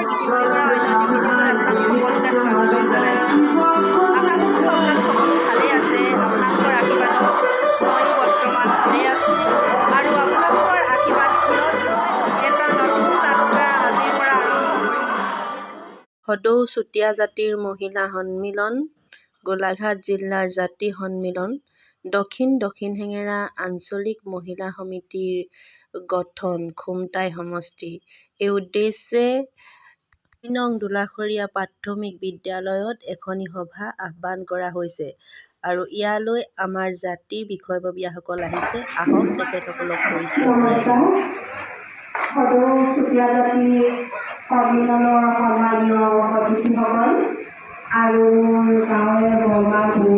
কৃতিমণিৰ পৰা অন্য এটি ভিডিঅ'লৈ আপোনালোক সকলোকে স্বাগতম জনাইছোঁ। আশা কৰোঁ আপোনালোক সকলো ভালেই আছে। আপোনালোকৰ আশীৰ্বাদত মই বৰ্তমান ভালেই আছোঁ আৰু আপোনালোকৰ আশীৰ্বাদত মই এটা নতুন যাত্ৰা আজিৰ পৰা আৰম্ভ কৰিম বুলি ভাবিছোঁ। সদৌ চুতীয়া জাতিৰ মহিলা সন্মিলন, গোলাঘাট জিলাৰ জাতি সন্মিলন, দক্ষিণ হেঙেৰা আঞ্চলিক মহিলা সমিতিৰ গঠন খুমটাই সমষ্টি। এই উদ্দেশ্যে ২ নং দোলাখৰীয়া প্ৰাথমিক বিদ্যালয়ত এখনি সভা আহ্বান কৰা হৈছে আৰু ইয়ালৈ আমাৰ জাতিৰ বিষয়ববীয়াসকল আহিছে। আহক তেখেতসকলক পৰিচয় কৰাই দিওঁ। সদৌ চুতীয়া জাতিৰ সন্মিলনৰ সন্মানীয় অতিথিসকল আৰু গাঁৱৰে বৰমা বৌ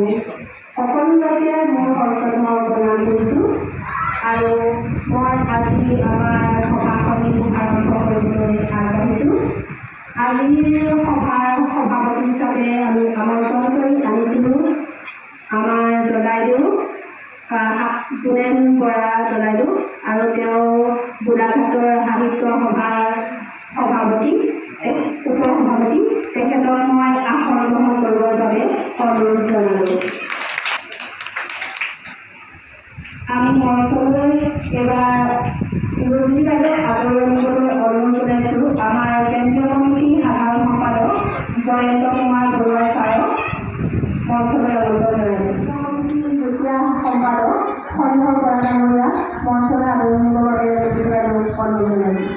সকলোকে মোৰ সশ্ৰদ্ধ প্ৰণাম কৰিছোঁ আৰু মই আজি আমাৰ সভাখনি আৰম্ভ কৰিবলৈ আগবাঢ়িছোঁ। আজিৰ সভাৰ সভাপতি হিচাপে আমি আমন্ত্ৰণ কৰি আনিছিলোঁ আমাৰ দদাইদেউ গুণেন বৰা দদাইদেউ আৰু তেওঁ গোলাঘাটৰ সাহিত্য সভাৰ সভাপতি উপসভাপতি। তেখেতক মই আসন গ্ৰহণ কৰিবৰ বাবে অনুৰোধ জনালোঁ। আমি মঞ্চলৈ এইবাৰ ৰুজি বাইদেউ আদৰণিবলৈ অনুৰোধ জনাইছোঁ আমাৰ কেন্দ্ৰীয় কমিটিৰ সাধাৰণ সম্পাদক জয়ন্ত কুমাৰ বৰুৱা ছাৰক মঞ্চলৈ অনুৰোধ জনাইছোঁ। যেতিয়া সম্পাদক সন্ধ্যা বৰা ডাঙৰীয়া মঞ্চলৈ আদৰণিবৰ বাবে ৰুজি বাইদেউক অনুৰোধ জনাইছোঁ।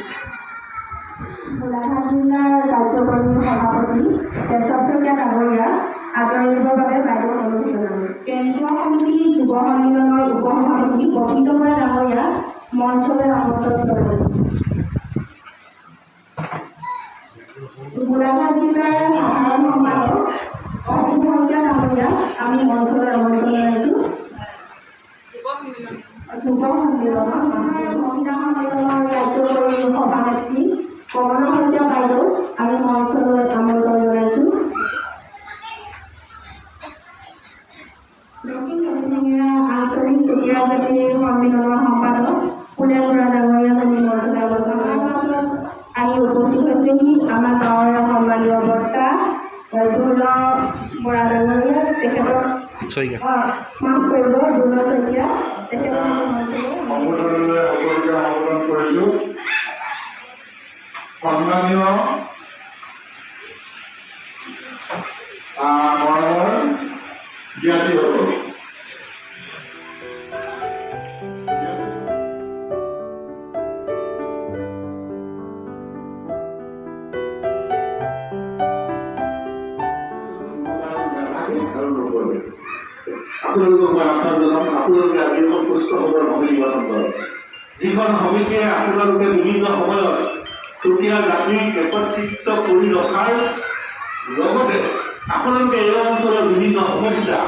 গোলাঘাট জিলাৰ কাৰ্যকৰী সভাপতি কেশৱ শইকীয়া ডাঙৰীয়া আদৰণিবৰ বাবে বাইদেউক অনুৰোধ জনালোঁ। কেন্দ্ৰীয় কমিটিৰ যুৱ সন্মিলনৰ উপসভাপতি প্ৰকৃত বৰা ডাঙৰীয়া মঞ্চলৈ আমন্ত্ৰণ জনালোঁ। গোলাঘাট জিলাৰ সাধাৰণ সম্পাদক অসীম শইকীয়া ডাঙৰীয়া আমি মঞ্চলৈ আমন্ত্ৰণ জনাইছোঁ। যুৱ সন্মিলনৰ মহিলা সন্মিলনৰ কাৰ্যকৰী সভানেত্ৰী কমলা শইকীয়া বাইদেউ আমি মঞ্চলৈ আমন্ত্ৰণ জনাইছোঁ। দক্ষিণ হেঙেৰা আঞ্চলিক চুতীয়া জাতিৰ সন্মিলনৰ সম্পাদক গুণেন বৰা ডাঙৰীয়া আমি মঞ্চলৈ আমন্ত্ৰণ পাছত আহি উপস্থিত হৈছেহি আমাৰ গাঁৱৰ সন্মানীয় বৰ্তা দুৰ্ল বৰা ডাঙৰীয়া। তেখেতক মাফ কৰিব দুৰ্ল শইকীয়া তেখেতক সম্বোধনলৈ সকলোকে আমন্ত্ৰণ কৰিছোঁ। সন্মানীয় মৰমৰ জ্ঞাতিসকল, আপোনালোকক মই আহ্বান জনাম, আপোনালোকে আজি এখন সুস্থ সবল সমিতি গঠন কৰক, যিখন সমিতিয়ে আপোনালোকে বিভিন্ন সময়ত চুতীয়া জাতিক একত্ৰিত কৰি ৰখাৰ লগতে আপোনালোকে এই অঞ্চলৰ বিভিন্ন সমস্যা,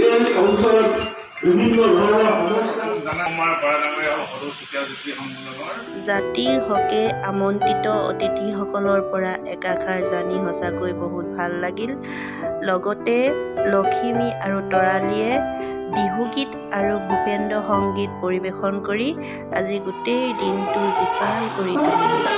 এই অঞ্চলত বিভিন্ন ধৰণৰ সমস্যা জাতিৰ হকে আমন্ত্ৰিত অতিথিসকলৰ পৰা একাষাৰ জানি সঁচাকৈ বহুত ভাল লাগিল। লগতে লখিমী আৰু তৰালীয়ে বিহুগীত আৰু ভূপেন্দ্ৰ সংগীত পৰিৱেশন কৰি আজি গোটেই দিনটো জীপাল কৰি তুলিলে।